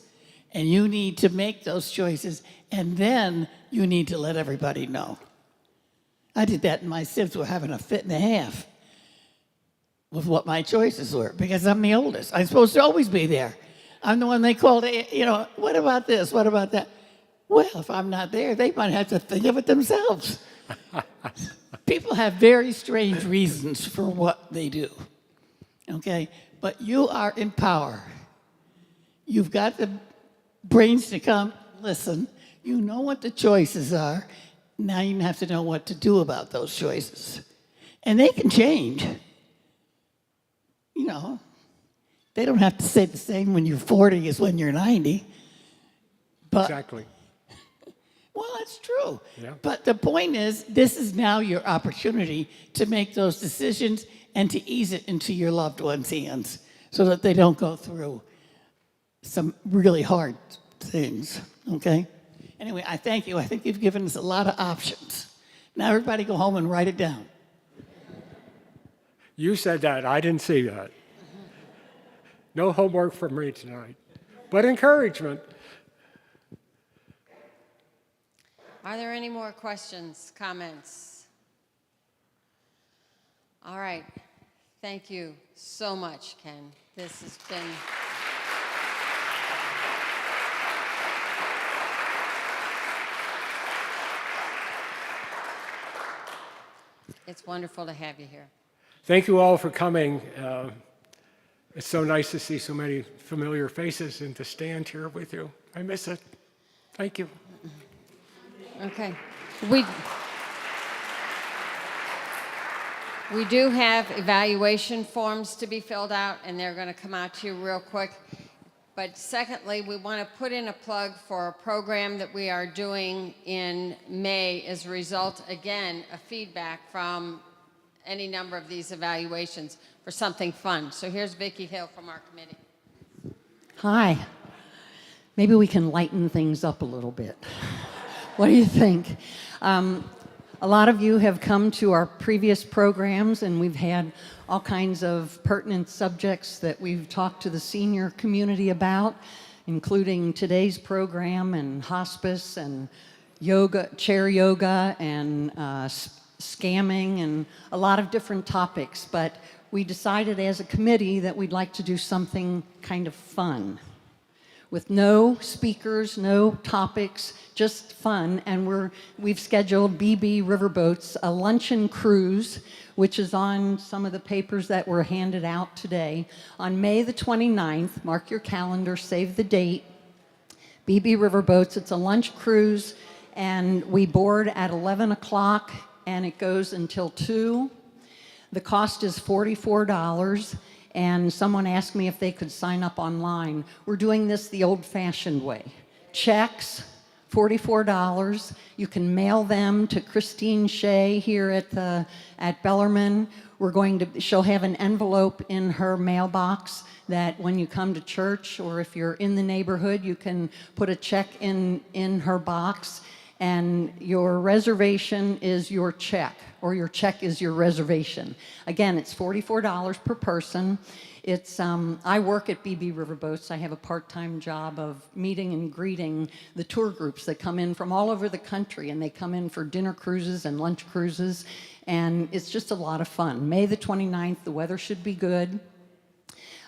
and you need to make those choices, and then you need to let everybody know. I did that, and my sibs were having a fit and a half with what my choices were, because I'm the oldest. I'm supposed to always be there. I'm the one they called, what about this, what about that? Well, if I'm not there, they might have to think of it themselves. People have very strange reasons for what they do, okay? But you are in power. You've got the brains to come, listen. You know what the choices are. Now you have to know what to do about those choices. And they can change. They don't have to say the same when you're 40 as when you're 90. But, exactly. Well, that's true. Yeah. But the point is, this is now your opportunity to make those decisions and to ease it into your loved ones' hands so that they don't go through some really hard things, okay? Anyway, I thank you. I think you've given us a lot of options. Now everybody go home and write it down. You said that. I didn't see that. No homework from me tonight, but encouragement. Are there any more questions, comments? All right. Thank you so much, Ken. This has been... It's wonderful to have you here. Thank you all for coming. It's so nice to see so many familiar faces and to stand here with you. I miss it. Thank you. Okay. We do have evaluation forms to be filled out, and they're going to come out to you real quick. But secondly, we want to put in a plug for a program that we are doing in May as a result, again, of feedback from any number of these evaluations for something fun. So here's Vicki Hill from our committee. Hi. Maybe we can lighten things up a little bit. What do you think? A lot of you have come to our previous programs, and we've had all kinds of pertinent subjects that we've talked to the senior community about, including today's program and hospice and yoga, chair yoga, and scamming, and a lot of different topics. But we decided as a committee that we'd like to do something kind of fun, with no speakers, no topics, just fun. And we've scheduled BB Riverboats, a luncheon cruise, which is on some of the papers that were handed out today, on May the 29th. Mark your calendar, save the date. BB Riverboats, it's a lunch cruise, and we board at 11 o'clock, and it goes until 2. The cost is $44. And someone asked me if they could sign up online. We're doing this the old-fashioned way. Checks, $44. You can mail them to Christine Shea here at Bellarmine. She'll have an envelope in her mailbox that when you come to church, or if you're in the neighborhood, you can put a check in her box, and your reservation is your check, or your check is your reservation. Again, it's $44 per person. I work at BB Riverboats. I have a part-time job of meeting and greeting the tour groups that come in from all over the country, and they come in for dinner cruises and lunch cruises, and it's just a lot of fun. May the 29th, the weather should be good.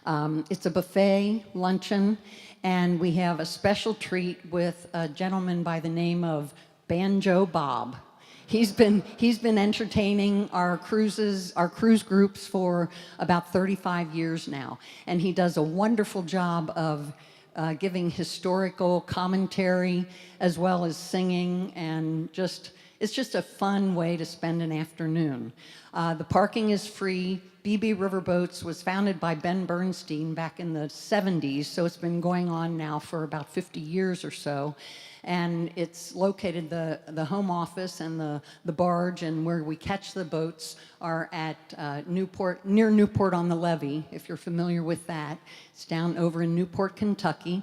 It's a buffet luncheon, and we have a special treat with a gentleman by the name of Banjo Bob. He's been entertaining our cruise groups for about 35 years now, and he does a wonderful job of giving historical commentary as well as singing, and it's just a fun way to spend an afternoon. The parking is free. BB Riverboats was founded by Ben Bernstein back in the 70s, so it's been going on now for about 50 years or so. And it's located, the home office and the barge and where we catch the boats are at Newport, near Newport on the Levee, if you're familiar with that. It's down over in Newport, Kentucky.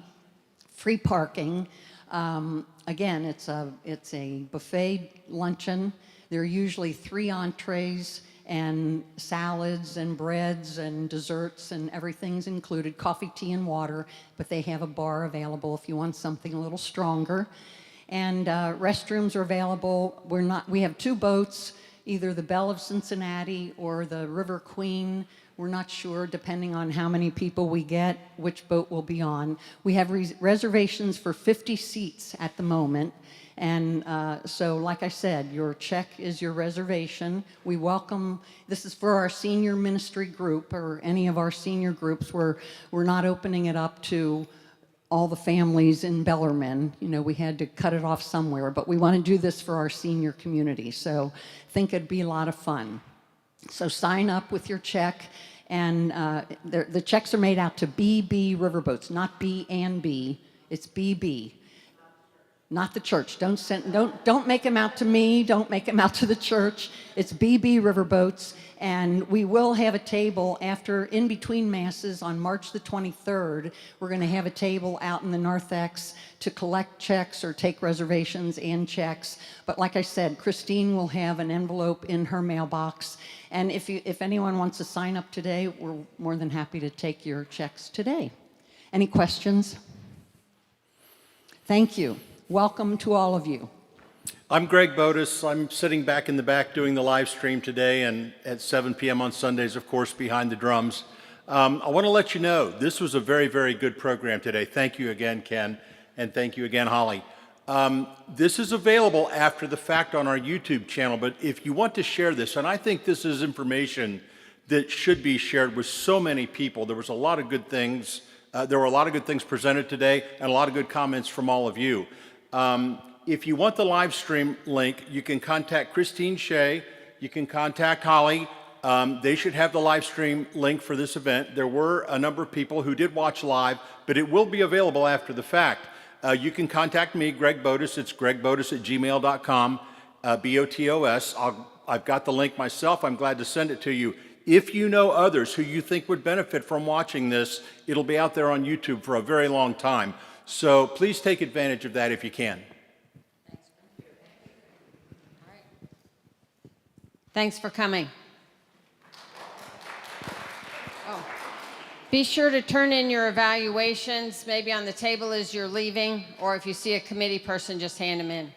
Free parking. Again, it's a buffet luncheon. There are usually 3 entrees and salads and breads and desserts, and everything's included, coffee, tea, and water, but they have a bar available if you want something a little stronger. And restrooms are available. We have 2 boats, either the Belle of Cincinnati or the River Queen. We're not sure, depending on how many people we get, which boat we'll be on. We have reservations for 50 seats at the moment. And so, like I said, your check is your reservation. We welcome, this is for our senior ministry group or any of our senior groups. We're not opening it up to all the families in Bellarmine. You know, we had to cut it off somewhere, but we want to do this for our senior community. So I think it'd be a lot of fun. So sign up with your check, and the checks are made out to BB Riverboats, not B and B, it's BB. not the church. Don't make them out to me. Don't make them out to the church. It's BB Riverboats, and we will have a table after, in between masses on March the 23rd. We're going to have a table out in the narthex to collect checks or take reservations and checks. But like I said, Christine will have an envelope in her mailbox, and if anyone wants to sign up today, we're more than happy to take your checks today. Any questions? Thank you. Welcome to all of you. I'm Greg Botus. I'm sitting back in the back doing the live stream today, and at 7 p.m. on Sundays, of course, behind the drums. I want to let you know, this was a very, very good program today. Thank you again, Ken, and thank you again, Holly. This is available after the fact on our YouTube channel, but if you want to share this, and I think this is information that should be shared with so many people. There was a lot of good things. There were a lot of good things presented today, and a lot of good comments from all of you. If you want the live stream link, you can contact Christine Shea, you can contact Holly. They should have the live stream link for this event. There were a number of people who did watch live, but it will be available after the fact. You can contact me, Greg Botus. It's gregbotus@gmail.com, B-O-T-O-S. I've got the link myself. I'm glad to send it to you. If you know others who you think would benefit from watching this, it'll be out there on YouTube for a very long time. So please take advantage of that if you can. Thanks for coming. Oh. Be sure to turn in your evaluations, maybe on the table as you're leaving, or if you see a committee person, just hand them in.